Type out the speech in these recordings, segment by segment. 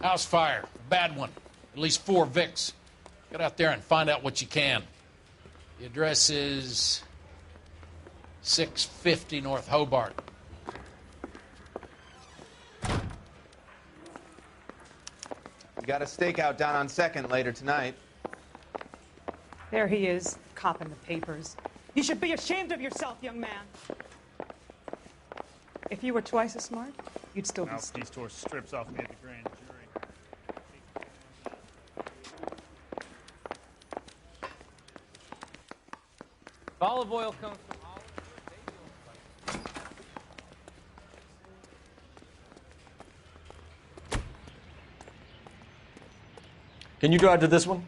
House fire. A bad one. At least 4 Vicks. Get out there and find out what you can. The address is 650 North Hobart. We got a stakeout down on 2nd later tonight. There he is, copping the papers. You should be ashamed of yourself, young man. If you were twice as smart, you'd still be stupid. Mouthpiece tore strips off me at the grand jury. Olive oil comes from olives. Baby oil. Can you drive to this one?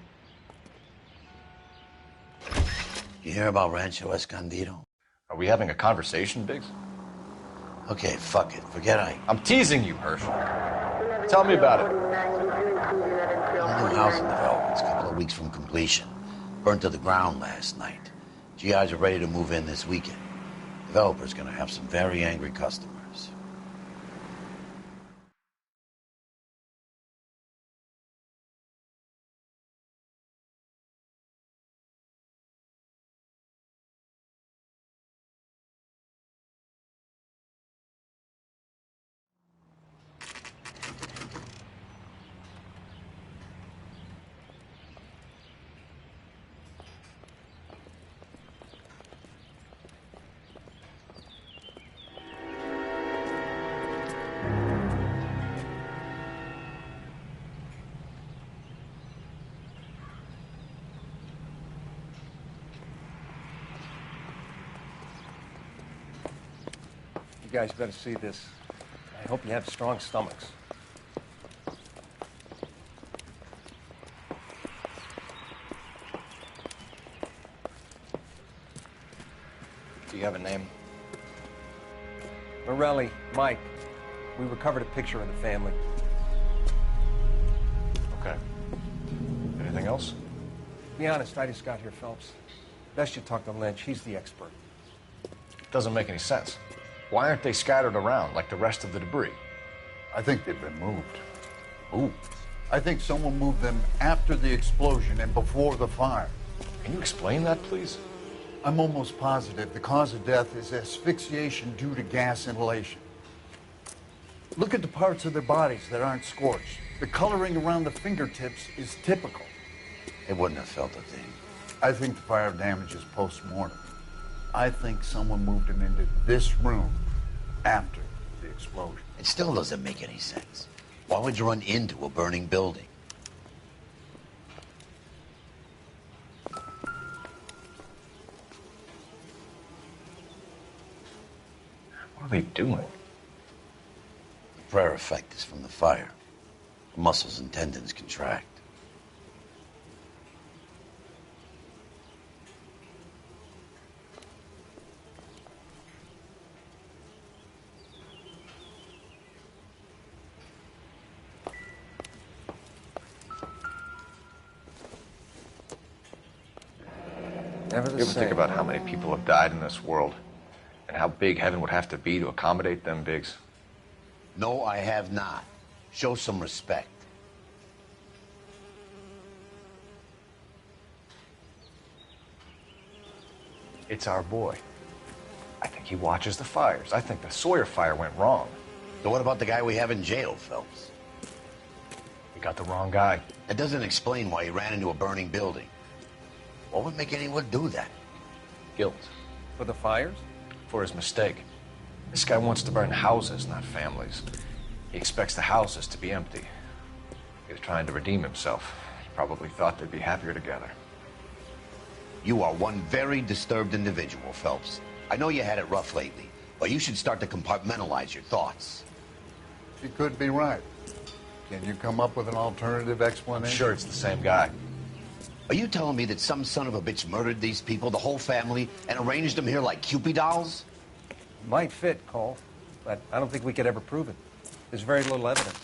You hear about Rancho Escondido? Are we having a conversation, Biggs? Okay, fuck it. Forget I... I'm teasing you, Herschel. Tell me about it. A new housing development's a couple of weeks from completion. Burned to the ground last night. GIs are ready to move in this weekend. Developer's gonna have some very angry customers. You guys better see this. I hope you have strong stomachs. Do you have a name? Morelli, Mike. We recovered a picture of the family. Okay. Anything else? Be honest, I just got here, Phelps. Best you talk to Lynch. He's the expert. Doesn't make any sense. Why aren't they scattered around like the rest of the debris? I think they've been moved. Ooh. I think someone moved them after the explosion and before the fire. Can you explain that, please? I'm almost positive the cause of death is asphyxiation due to gas inhalation. Look at the parts of their bodies that aren't scorched. The coloring around the fingertips is typical. They wouldn't have felt a thing. I think the fire damage is post-mortem. I think someone moved him into this room after the explosion. It still doesn't make any sense. Why would you run into a burning building? What are they doing? The prayer effect is from the fire. The muscles and tendons contract. Never the You ever same. think about how many people have died in this world and how big heaven would have to be to accommodate them, Biggs? No, I have not. Show some respect. It's our boy. I think he watches the fires. I think the Sawyer fire went wrong. So what about the guy we have in jail, Phelps? We got the wrong guy. That doesn't explain why he ran into a burning building. What would make anyone do that? Guilt. For the fires? For his mistake. This guy wants to burn houses, not families. He expects the houses to be empty. He was trying to redeem himself. He probably thought they'd be happier together. You are one very disturbed individual, Phelps. I know you had it rough lately, but you should start to compartmentalize your thoughts. He could be right. Can you come up with an alternative explanation? I'm sure it's the same guy. Are you telling me that some son of a bitch murdered these people, the whole family, and arranged them here like Cupid dolls? Might fit, Cole, but I don't think we could ever prove it. There's very little evidence.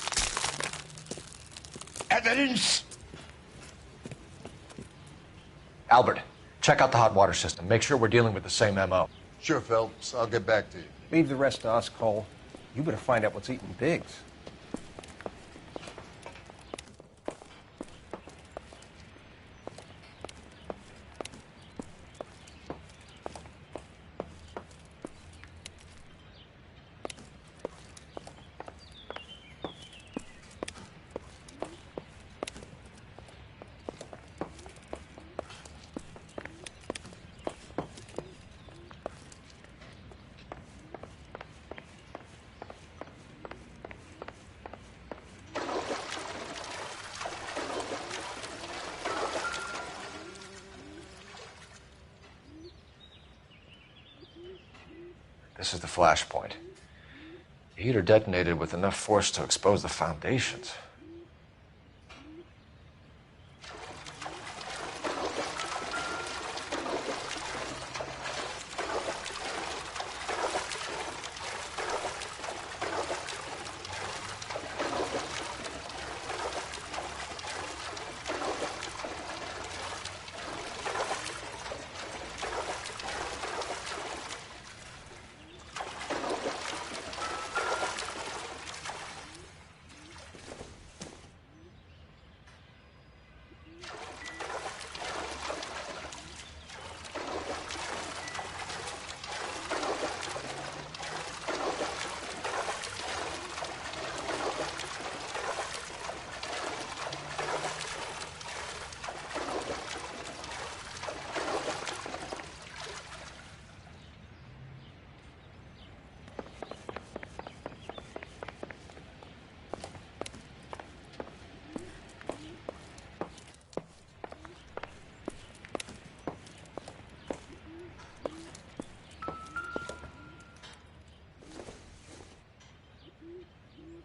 Evidence? Albert, check out the hot water system. Make sure we're dealing with the same MO. Sure, Phelps. I'll get back to you. Leave the rest to us, Cole. You better find out what's eating Biggs. This is the flashpoint. The heater detonated with enough force to expose the foundations.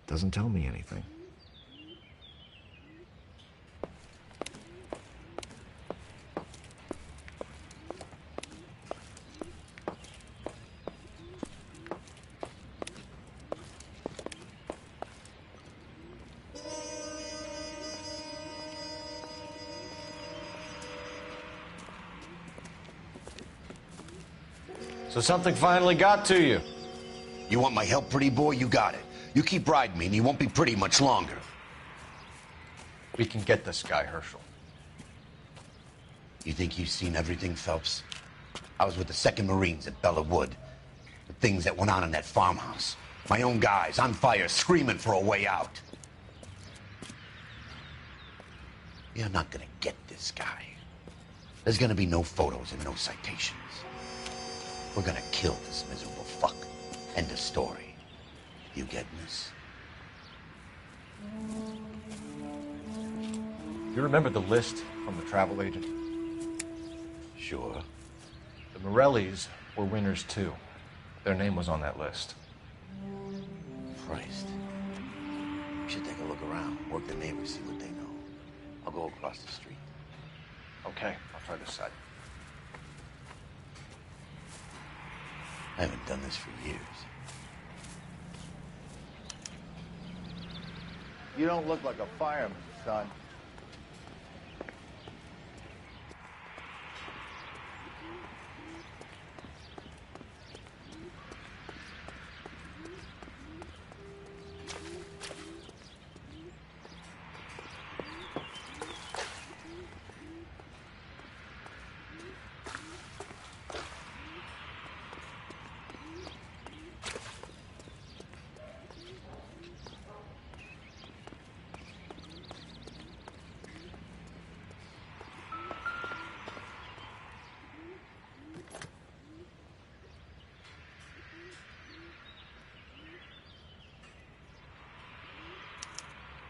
Doesn't tell me anything. So something finally got to you. You want my help, pretty boy? You got it. You keep riding me, and you won't be pretty much longer. We can get this guy, Herschel. You think you've seen everything, Phelps? I was with the 2nd Marines at Bella Wood. The things that went on in that farmhouse. My own guys on fire, screaming for a way out. You're not gonna get this guy. There's gonna be no photos and no citations. We're gonna kill this miserable fuck. End of story. You getting this? You remember the list from the travel agent? Sure. The Morellis were winners too. Their name was on that list. Christ. We should take a look around, work the neighbors, see what they know. I'll go across the street. Okay, I'll try this side. I haven't done this for years. You don't look like a fireman, son.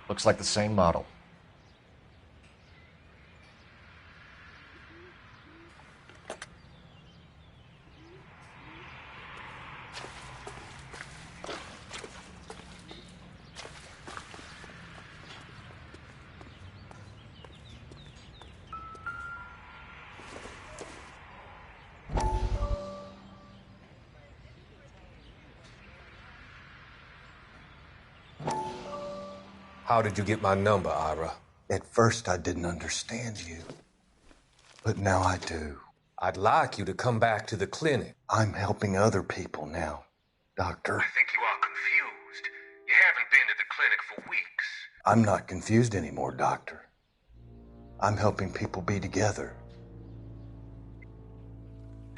Looks like the same model. How did you get my number, Ira? At first, I didn't understand you. But now I do. I'd like you to come back to the clinic. I'm helping other people now, Doctor. I think you are confused. You haven't been to the clinic for weeks. I'm not confused anymore, Doctor. I'm helping people be together.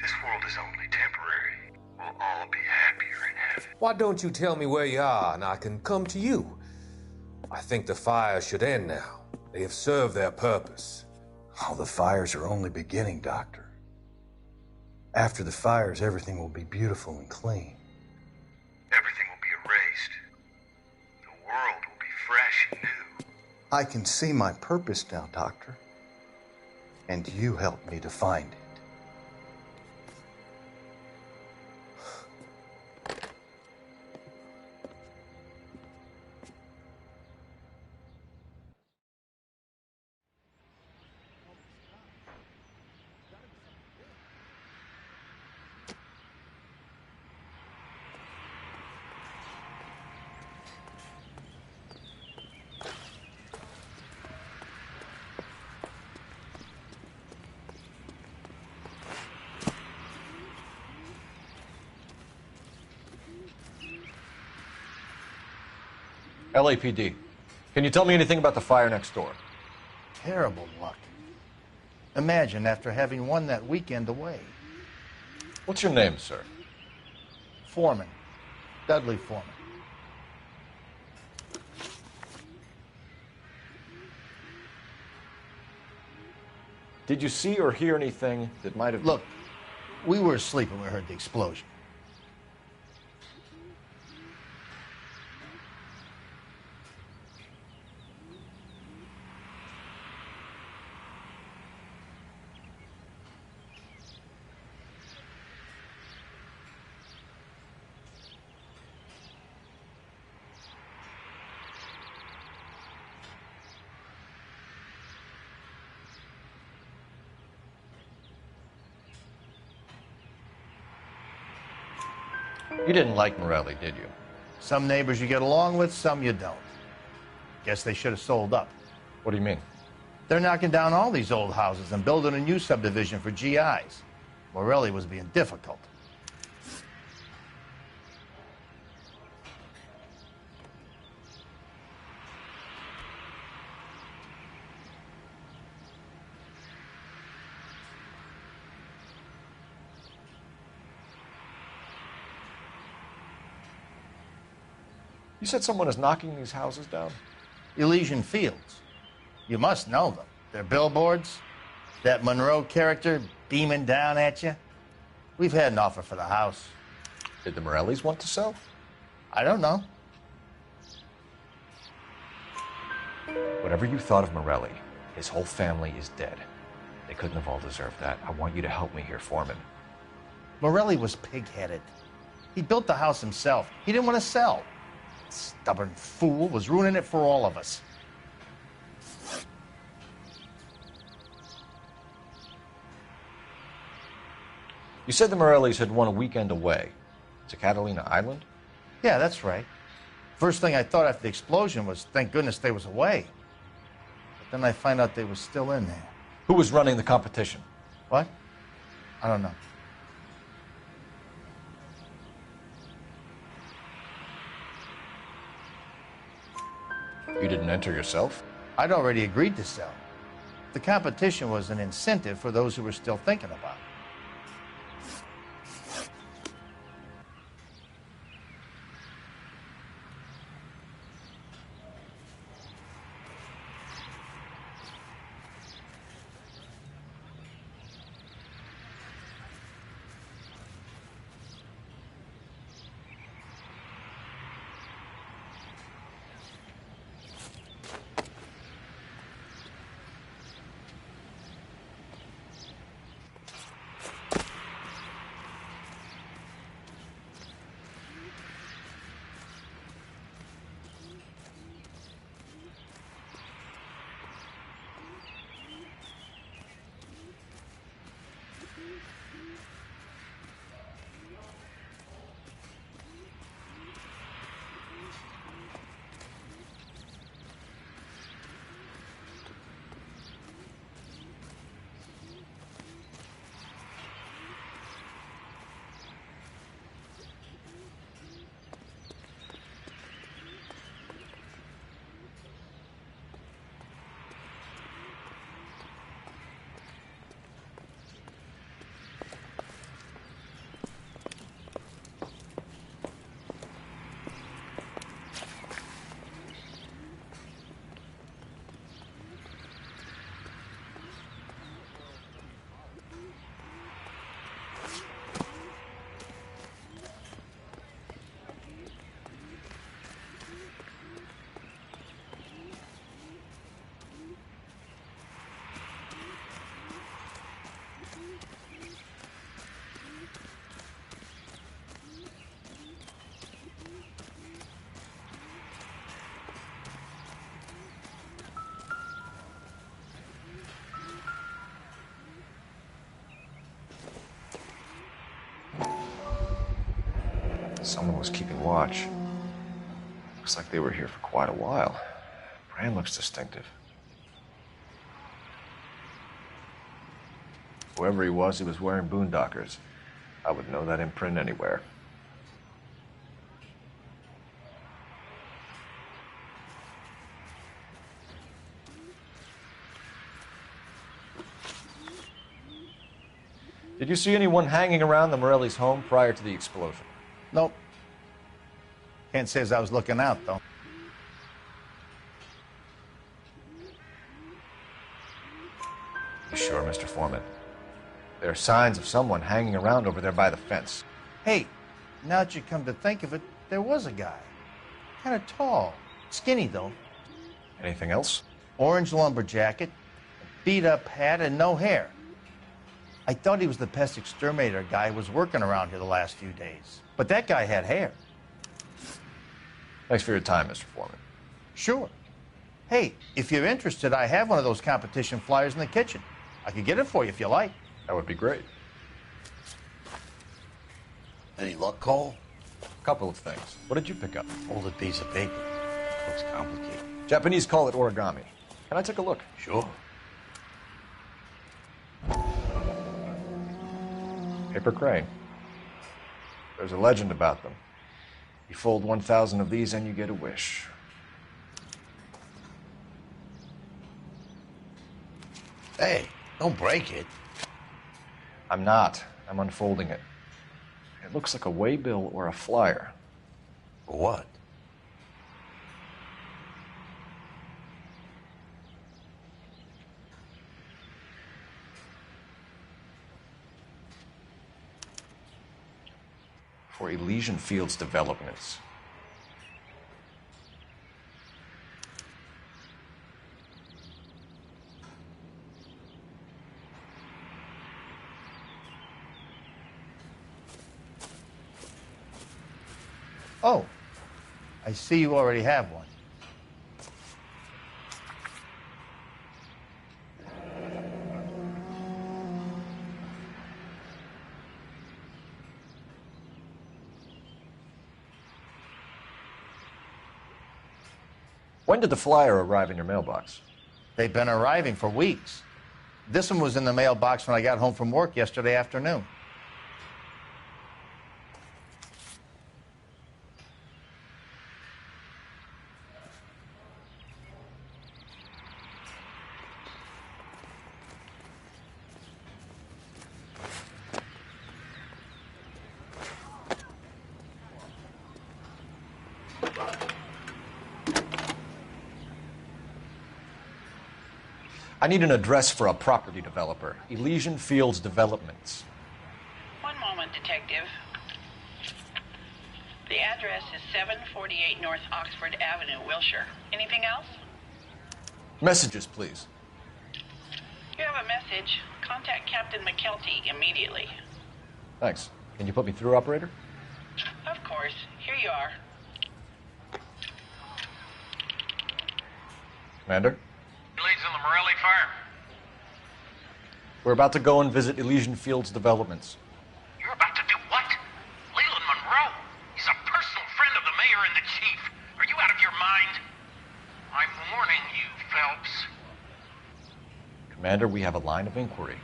This world is only temporary. We'll all be happier in heaven. Why don't you tell me where you are and I can come to you? I think the fires should end now. They have served their purpose. Oh, the fires are only beginning, Doctor. After the fires, everything will be beautiful and clean. Everything will be erased. The world will be fresh and new. I can see my purpose now, Doctor. And you helped me to find it. LAPD. Can you tell me anything about the fire next door? Terrible luck. Imagine after having won that weekend away. What's your name, sir? Foreman. Dudley Foreman. Did you see or hear anything that might have... Look, we were asleep when we heard the explosion. You didn't like Morelli, did you? Some neighbors you get along with, some you don't. Guess they should have sold up. What do you mean? They're knocking down all these old houses and building a new subdivision for GIs. Morelli was being difficult. You said someone is knocking these houses down? Elysian Fields. You must know them. They're billboards. That Monroe character beaming down at you. We've had an offer for the house. Did the Morellis want to sell? I don't know. Whatever you thought of Morelli, his whole family is dead. They couldn't have all deserved that. I want you to help me here, Foreman. Morelli was pig-headed. He built the house himself. He didn't want to sell. Stubborn fool was ruining it for all of us. You said the Morellis had won a weekend away to Catalina Island? Yeah, that's right. First thing I thought after the explosion was, thank goodness they was away. But then I find out they was still in there. Who was running the competition? What? I don't know. You didn't enter yourself? I'd already agreed to sell. The competition was an incentive for those who were still thinking about it. Someone was keeping watch. Looks like they were here for quite a while. Brand looks distinctive. Whoever he was wearing boondockers. I would know that imprint anywhere. Did you see anyone hanging around the Morelli's home prior to the explosion? Nope. Can't say as I was looking out, though. You sure, Mr. Foreman? There are signs of someone hanging around over there by the fence. Hey, now that you come to think of it, there was a guy. Kind of tall. Skinny, though. Anything else? Orange lumber jacket, beat-up hat, and no hair. I thought he was the pest exterminator guy who was working around here the last few days. But that guy had hair. Thanks for your time, Mr. Foreman. Sure. Hey, if you're interested, I have one of those competition flyers in the kitchen. I could get it for you if you like. That would be great. Any luck, Cole? A couple of things. What did you pick up? Folded piece of paper. Looks complicated. Japanese call it origami. Can I take a look? Sure. Paper crane. There's a legend about them. You fold 1,000 of these and you get a wish. Hey, don't break it. I'm not. I'm unfolding it. It looks like a waybill or a flyer. For what? For Elysian Fields developments. Oh, I see you already have one. When did the flyer arrive in your mailbox? They've been arriving for weeks. This one was in the mailbox when I got home from work yesterday afternoon. I need an address for a property developer. Elysian Fields Developments. One moment, Detective. The address is 748 North Oxford Avenue, Wilshire. Anything else? Messages, please. You have a message. Contact Captain McKelty immediately. Thanks. Can you put me through, operator? Of course. Here you are. Commander? Leads in the Morelli fire. We're about to go and visit Elysian Fields Developments. You're about to do what? Leland Monroe. He's a personal friend of the mayor and the chief. Are you out of your mind? I'm warning you, Phelps. Commander, we have a line of inquiry.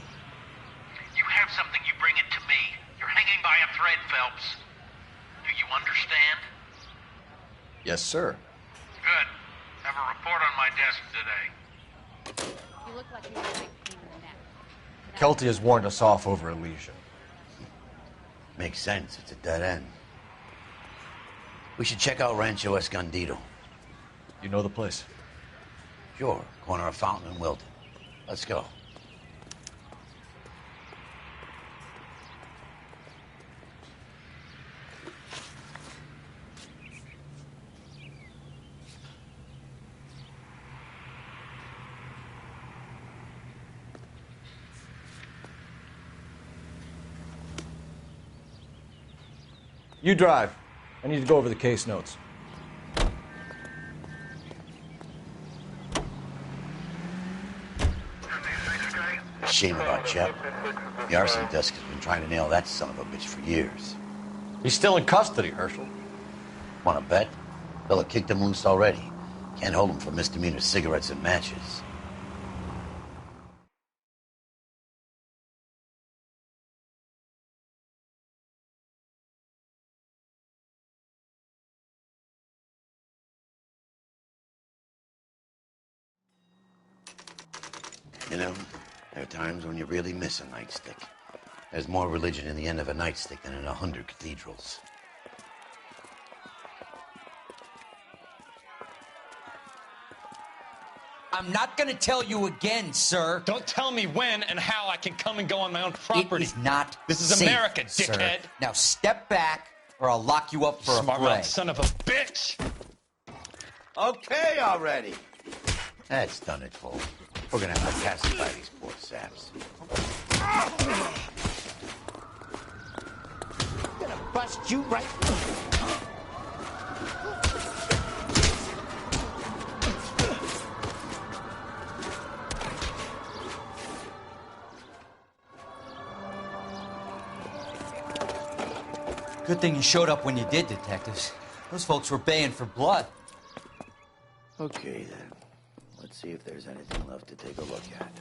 You have something, you bring it to me. You're hanging by a thread, Phelps. Do you understand? Yes, sir. Good. Have a report on my desk today. You look like you're a big pain in the neck. Kelty has warned us off over Elysian. Makes sense. It's a dead end. We should check out Rancho Escondido. You know the place? Sure. Corner of Fountain and Wilton. Let's go. You drive. I need to go over the case notes. Shame about Shep. The arson desk has been trying to nail that son of a bitch for years. He's still in custody, Herschel. Want to bet? Fella kicked him loose already. Can't hold him for misdemeanor cigarettes and matches. You know, there are times when you really miss a nightstick. There's more religion in the end of a nightstick than in 100 cathedrals. I'm not gonna tell you again, sir. Don't tell me when and how I can come and go on my own property. It is not This is safe, America, sir. dickhead. Now step back, or I'll lock you up for a Smart fray. mouth son of a bitch! Okay already. That's done it, folks. We're gonna have to pacify these poor saps. I'm gonna bust you right. Good thing you showed up when you did, detectives. Those folks were baying for blood. Okay, then. Let's see if there's anything left to take a look at.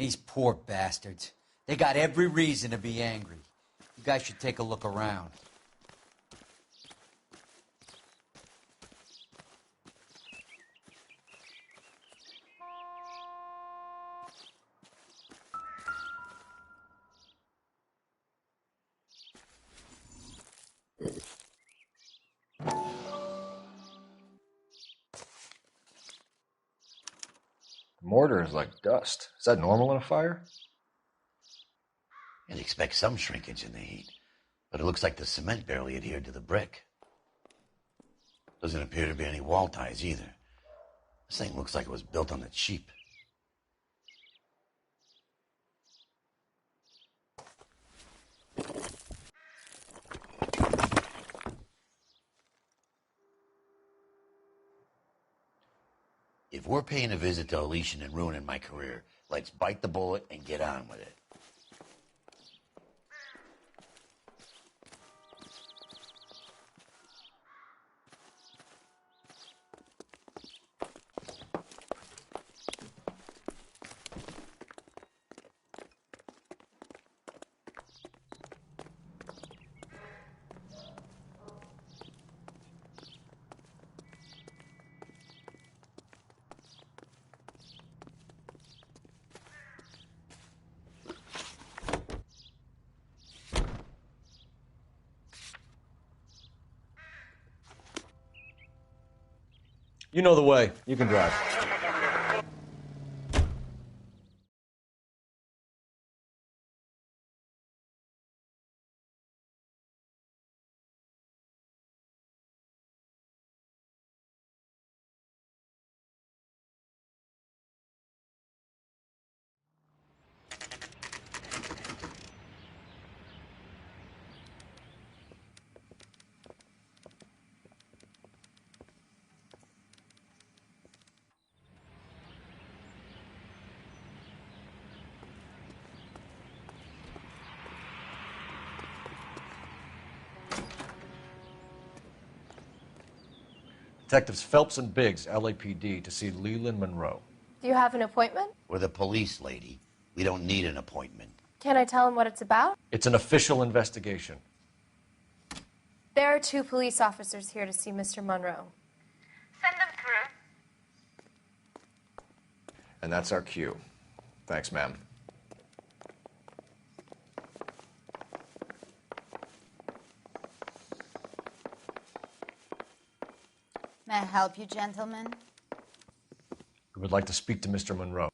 These poor bastards. They got every reason to be angry. You guys should take a look around. The mortar is like dust. Is that normal in a fire? You'd expect some shrinkage in the heat, but it looks like the cement barely adhered to the brick. Doesn't appear to be any wall ties either. This thing looks like it was built on the cheap. If we're paying a visit to Elysian and ruining my career, let's bite the bullet and get on with it. You know the way. You can drive. Detectives Phelps and Biggs, LAPD, to see Leland Monroe. Do you have an appointment? We're the police, lady. We don't need an appointment. Can I tell him what it's about? It's an official investigation. There are 2 police officers here to see Mr. Monroe. Send them through. And that's our cue. Thanks, ma'am. May I help you, gentlemen? We would like to speak to Mr. Monroe.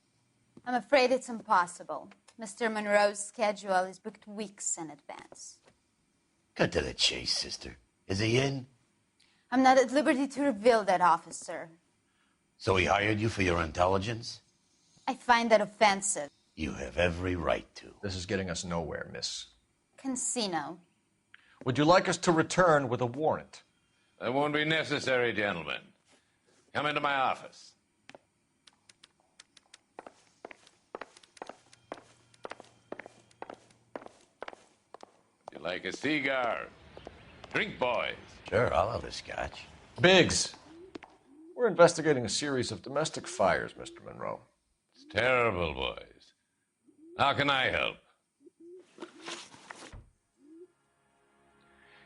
I'm afraid it's impossible. Mr. Monroe's schedule is booked weeks in advance. Cut to the chase, sister. Is he in? I'm not at liberty to reveal that, officer. So he hired you for your intelligence? I find that offensive. You have every right to. This is getting us nowhere, miss. Casino. Would you like us to return with a warrant? That won't be necessary, gentlemen. Come into my office. Would you like a cigar? Drink, boys. Sure, I'll have a scotch. Biggs, we're investigating a series of domestic fires, Mr. Monroe. It's terrible, boys. How can I help?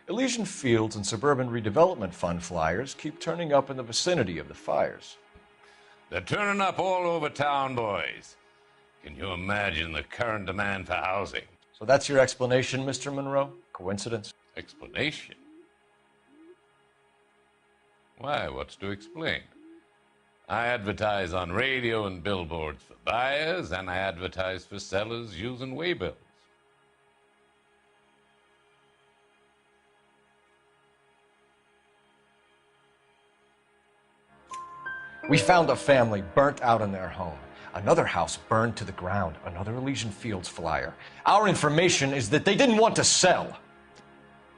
Elysian Fields and Suburban Redevelopment Fund flyers keep turning up in the vicinity of the fires. They're turning up all over town, boys. Can you imagine the current demand for housing? So that's your explanation, Mr. Monroe? Coincidence? Explanation? Why, what's to explain? I advertise on radio and billboards for buyers, and I advertise for sellers using waybills. We found a family burnt out in their home. Another house burned to the ground. Another Elysian Fields flyer. Our information is that they didn't want to sell.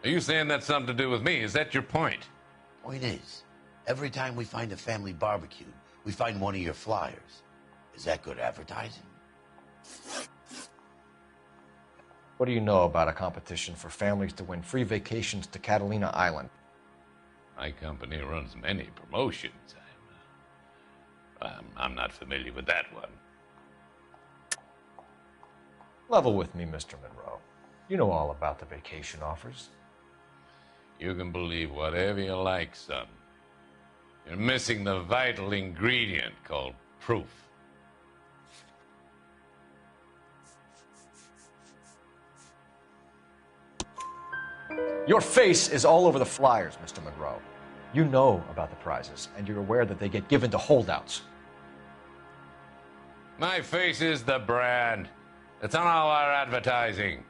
Are you saying that's something to do with me? Is that your point? Point is, every time we find a family barbecue, we find one of your flyers. Is that good advertising? What do you know about a competition for families to win free vacations to Catalina Island? My company runs many promotions. I'm not familiar with that one. Level with me, Mr. Monroe. You know all about the vacation offers. You can believe whatever you like, son. You're missing the vital ingredient called proof. Your face is all over the flyers, Mr. Monroe. You know about the prizes, and you're aware that they get given to holdouts. My face is the brand. It's on all our advertising.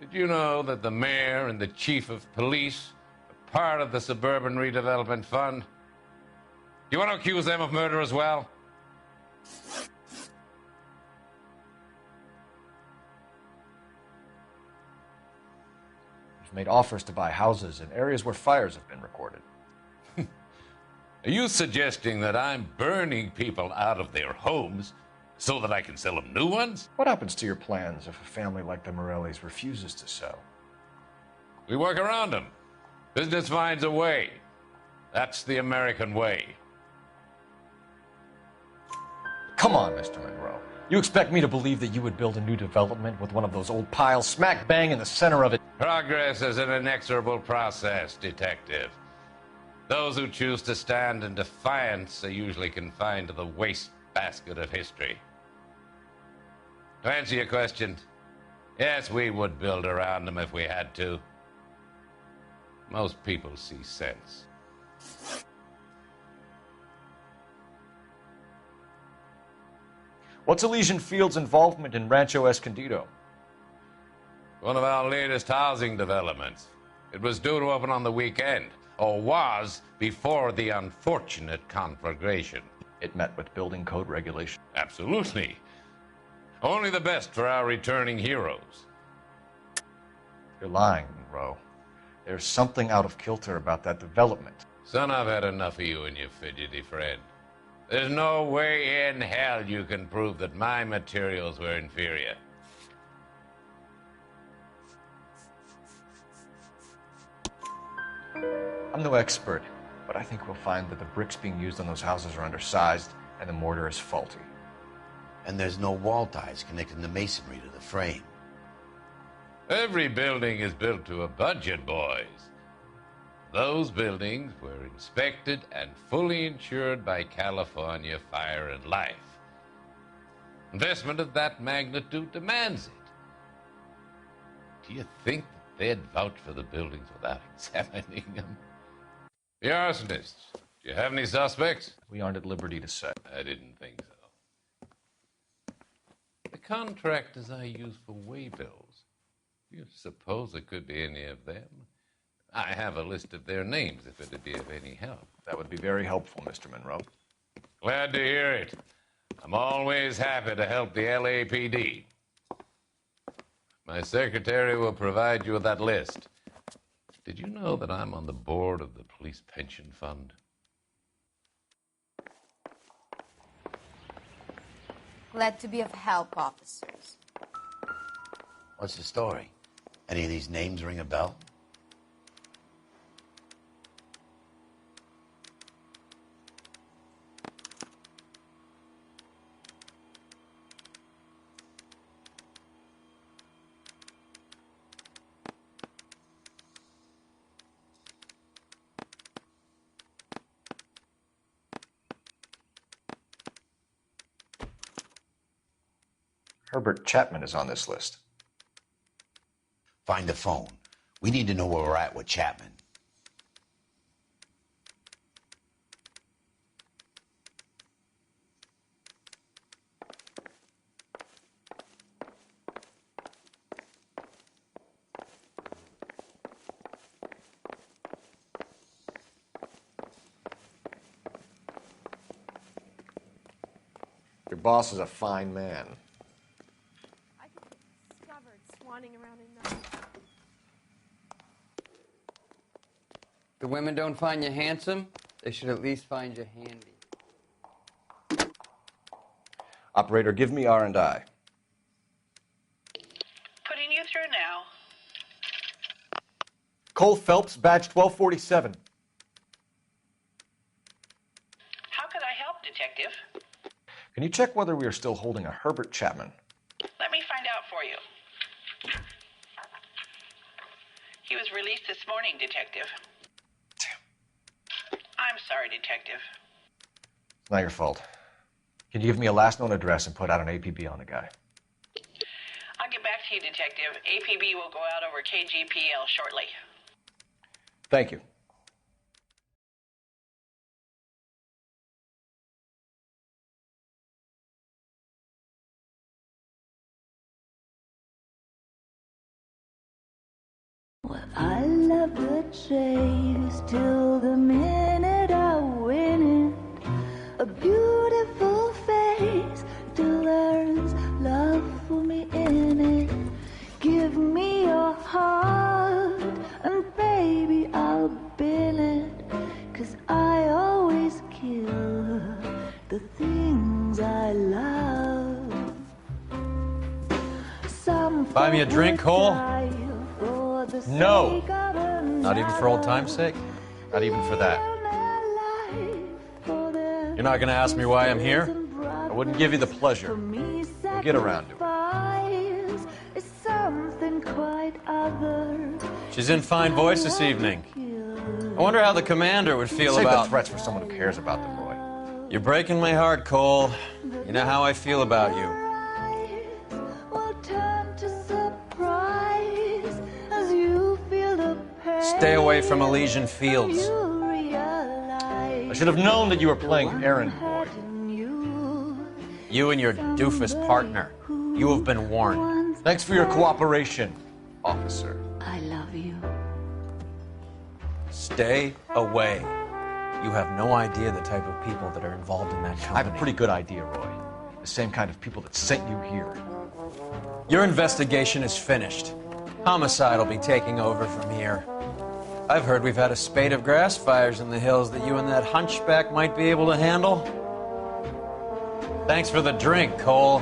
Did you know that the mayor and the chief of police are part of the Suburban Redevelopment Fund? Do you want to accuse them of murder as well? You've made offers to buy houses in areas where fires have been recorded. Are you suggesting that I'm burning people out of their homes so that I can sell them new ones? What happens to your plans if a family like the Morellis refuses to sell? We work around them. Business finds a way. That's the American way. Come on, Mr. Monroe. You expect me to believe that you would build a new development with one of those old piles smack bang in the center of it? Progress is an inexorable process, detective. Those who choose to stand in defiance are usually confined to the wastebasket of history. To answer your question, yes, we would build around them if we had to. Most people see sense. What's Elysian Fields' involvement in Rancho Escondido? One of our latest housing developments. It was due to open on the weekend, or was before the unfortunate conflagration. It met with building code regulation. Absolutely. Only the best for our returning heroes. You're lying, Monroe. There's something out of kilter about that development. Son, I've had enough of you and your fidgety friend. There's no way in hell you can prove that my materials were inferior. I'm no expert, but I think we'll find that the bricks being used on those houses are undersized and the mortar is faulty. And there's no wall ties connecting the masonry to the frame. Every building is built to a budget, boys. Those buildings were inspected and fully insured by California Fire and Life. Investment of that magnitude demands it. Do you think that they'd vouch for the buildings without examining them? The arsonists, do you have any suspects? We aren't at liberty to say. I didn't think so. The contractors I use for waybills, do you suppose it could be any of them? I have a list of their names if it'd be of any help. That would be very helpful, Mr. Monroe. Glad to hear it. I'm always happy to help the LAPD. My secretary will provide you with that list. Did you know that I'm on the board of the police pension fund? Glad to be of help, officers. What's the story? Any of these names ring a bell? Herbert Chapman is on this list. Find the phone. We need to know where we're at with Chapman. Your boss is a fine man. Around in night. The women don't find you handsome, they should at least find you handy. Operator, give me R&I. Putting you through now. Cole Phelps, badge 1247. How could I help, Detective? Can you check whether we are still holding a Herbert Chapman? Let me find out for you. He was released this morning, Detective. Damn. I'm sorry, Detective. It's not your fault. Can you give me a last known address and put out an APB on the guy? I'll get back to you, Detective. APB will go out over KGPL shortly. Thank you. Well, I love the chase till the minute I win it. A beautiful face till there's love for me in it. Give me your heart and baby I'll bill it. 'Cause I always kill the things I love. Some Buy me a drink, Cole? No. Not even for old time's sake? Not even for that. You're not going to ask me why I'm here? I wouldn't give you the pleasure. We'll get around to it. She's in fine voice this evening. I wonder how the commander would feel Save about... the threats for someone who cares about them, Roy. You're breaking my heart, Cole. You know how I feel about you. Stay away from Elysian Fields. I should have known that you were playing errand boy. You and your doofus partner. You have been warned. Thanks for your cooperation, officer. I love you. Stay away. You have no idea the type of people that are involved in that company. I have a pretty good idea, Roy. The same kind of people that sent you here. Your investigation is finished. Homicide will be taking over from here. I've heard we've had a spate of grass fires in the hills that you and that hunchback might be able to handle. Thanks for the drink, Cole.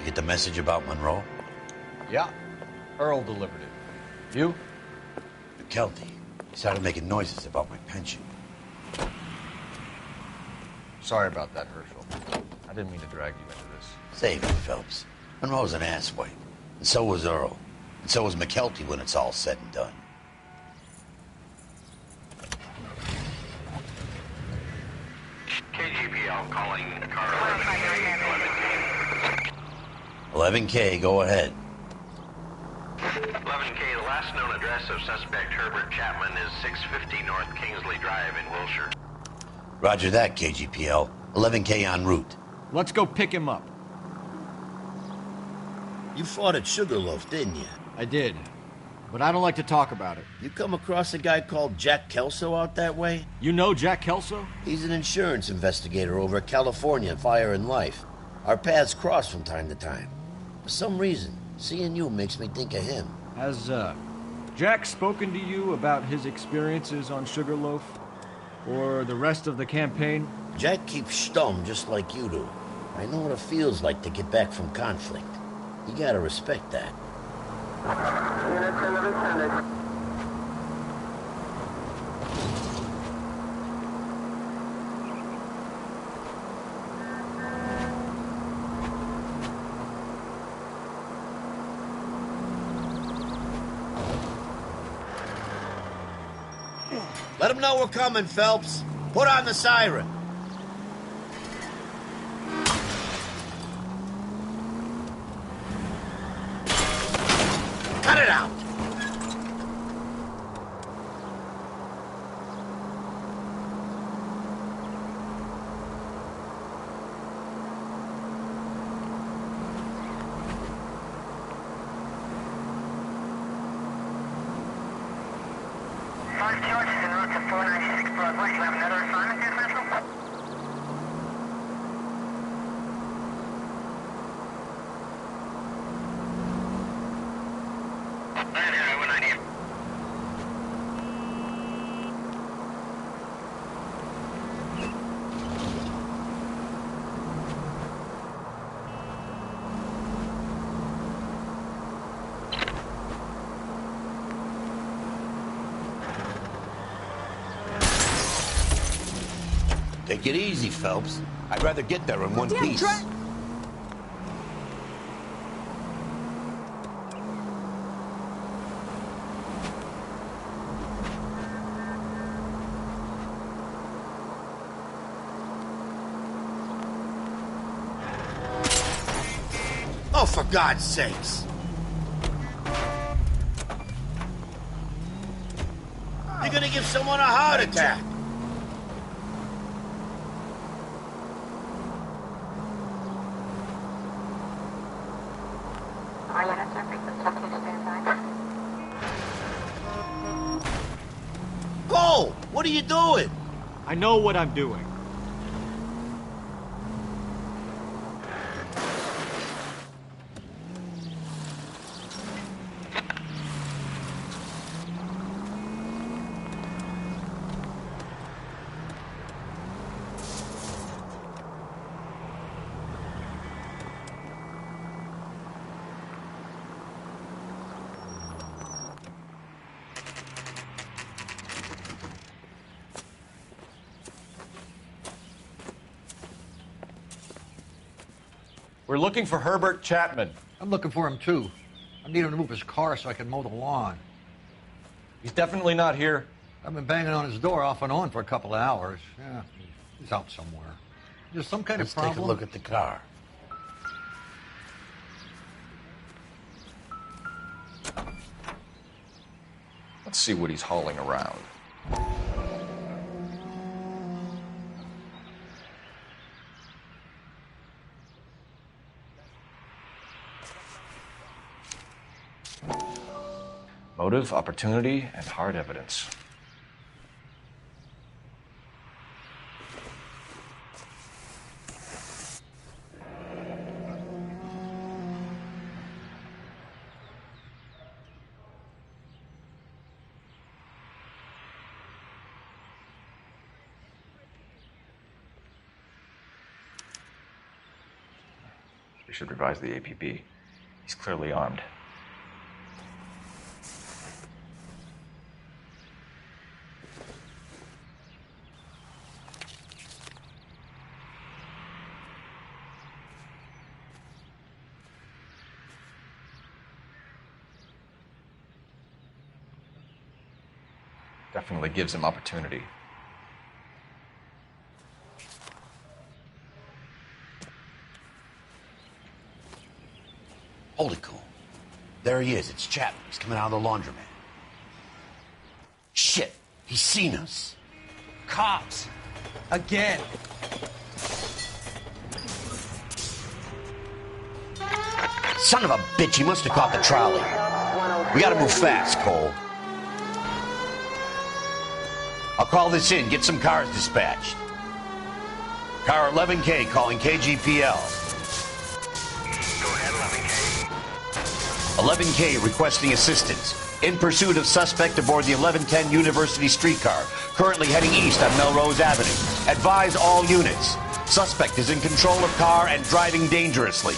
You get the message about Monroe? Yeah. Earl delivered it. You? McKelty. He started making noises about my pension. Sorry about that, Herschel. I didn't mean to drag you into this. Save it, Phelps. Monroe's an asswipe. And so was Earl. And so was McKelty when it's all said and done. KGPL calling car 11K, go ahead. 11K, the last known address of suspect Herbert Chapman is 650 North Kingsley Drive in Wilshire. Roger that, KGPL. 11K en route. Let's go pick him up. You fought at Sugarloaf, didn't you? I did, but I don't like to talk about it. You come across a guy called Jack Kelso out that way? You know Jack Kelso? He's an insurance investigator over at California Fire and Life. Our paths cross from time to time. For some reason, seeing you makes me think of him. Has, Jack spoken to you about his experiences on Sugarloaf? Or the rest of the campaign? Jack keeps stum just like you do. I know what it feels like to get back from conflict. You gotta respect that. Let him know we're coming, Phelps. Put on the siren. Cut it out. George is en route to 496 Broadway. You have another assignment there, Central? Take it easy, Phelps. I'd rather get there in one piece. Oh, for God's sakes! You're gonna give someone a heart attack! Cole, what are you doing? I know what I'm doing. We're looking for Herbert Chapman. I'm looking for him, too. I need him to move his car so I can mow the lawn. He's definitely not here. I've been banging on his door off and on for a couple of hours. Yeah, he's out somewhere. There's some kind Let's of problem. take a look at the car. Let's see what he's hauling around. Motive, opportunity, and hard evidence. We should revise the APB. He's clearly armed. Definitely gives him opportunity. Hold it, Cole. There he is. It's Chapman. He's coming out of the laundromat. Shit. He's seen us. Cops. Again. Son of a bitch. He must have caught the trolley. We gotta move fast, Cole. I'll call this in. Get some cars dispatched. Car 11K calling KGPL. 11K requesting assistance. In pursuit of suspect aboard the 1110 University streetcar, currently heading east on Melrose Avenue. Advise all units. Suspect is in control of car and driving dangerously.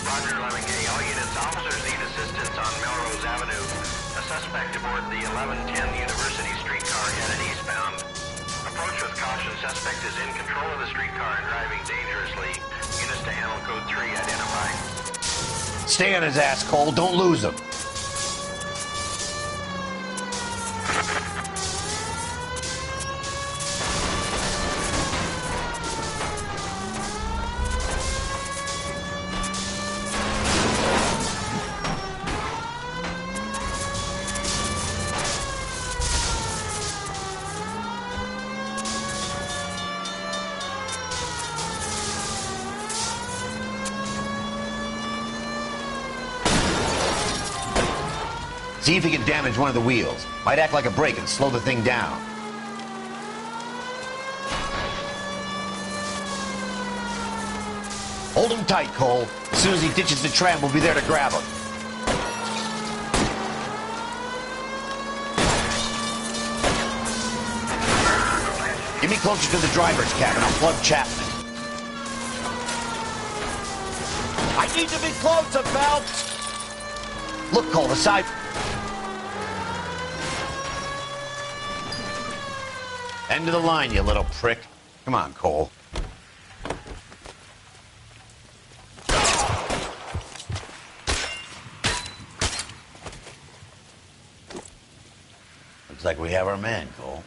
Roger, 11K. All units, officers need assistance on Melrose Avenue. A suspect aboard the 1110 University streetcar headed eastbound. Approach with caution. Suspect is in control of the streetcar and driving dangerously. Units to handle code 3 identified. Stay on his ass, Cole. Don't lose him. See if he can damage one of the wheels. Might act like a brake and slow the thing down. Hold him tight, Cole. As soon as he ditches the tram, we'll be there to grab him. Get me closer to the driver's cabin. I'll plug Chapman. I need to be closer, Phelps. Look, Cole, the side... End of the line, you little prick. Come on, Cole. Looks like we have our man, Cole.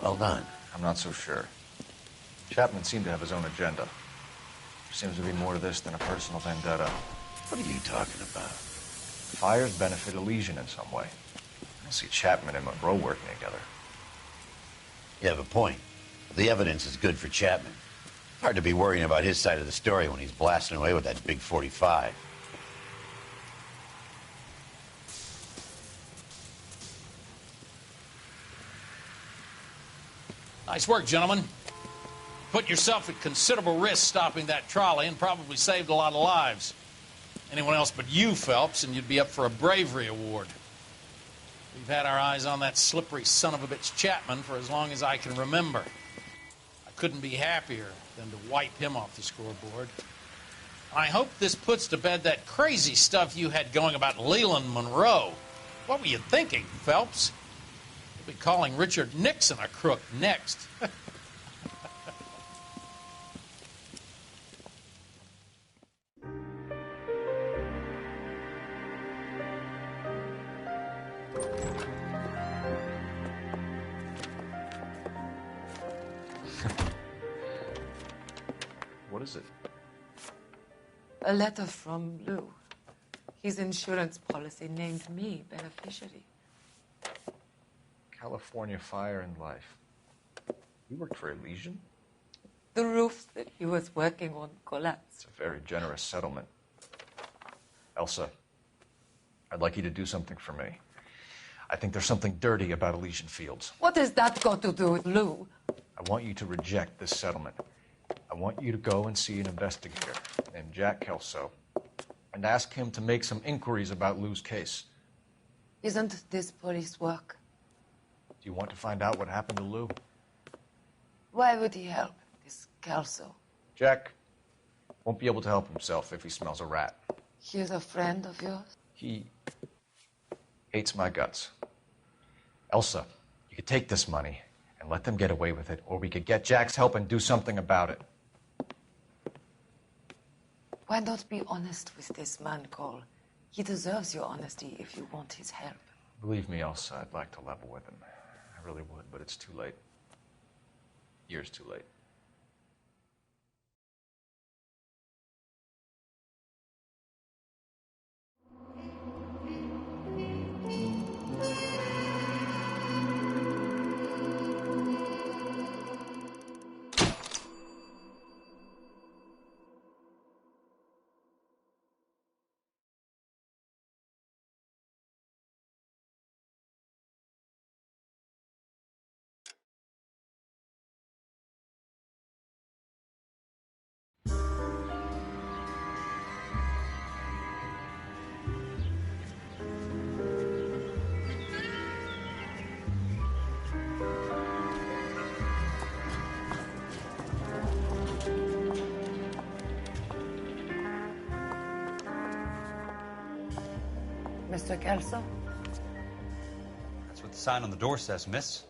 Well done. I'm not so sure. Chapman seemed to have his own agenda. There seems to be more to this than a personal vendetta. What are you talking about? Fires benefit Elysian in some way. I don't see Chapman and Monroe working together. You have a point. The evidence is good for Chapman. Hard to be worrying about his side of the story when he's blasting away with that big 45. Nice work, gentlemen. Put yourself at considerable risk stopping that trolley and probably saved a lot of lives. Anyone else but you, Phelps, and you'd be up for a bravery award. We've had our eyes on that slippery son of a bitch Chapman for as long as I can remember. I couldn't be happier than to wipe him off the scoreboard. I hope this puts to bed that crazy stuff you had going about Leland Monroe. What were you thinking, Phelps? You'll be calling Richard Nixon a crook next. What is it? A letter from Lou. His insurance policy named me beneficiary. California Fire and Life. You worked for Elysian? The roof that he was working on collapsed. It's a very generous settlement. Elsa, I'd like you to do something for me. I think there's something dirty about Elysian Fields. What has that got to do with Lou? I want you to reject this settlement. I want you to go and see an investigator named Jack Kelso and ask him to make some inquiries about Lou's case. Isn't this police work? Do you want to find out what happened to Lou? Why would he help, this Kelso? Jack, Won't be able to help himself if he smells a rat. He is a friend of yours? He hates my guts. Elsa, you could take this money and let them get away with it, or we could get Jack's help and do something about it. Why not be honest with this man, Cole? He deserves your honesty if you want his help. Believe me, Elsa, I'd like to level with him. I really would, but it's too late. Years too late. Mr. Kelso? That's what the sign on the door says, miss.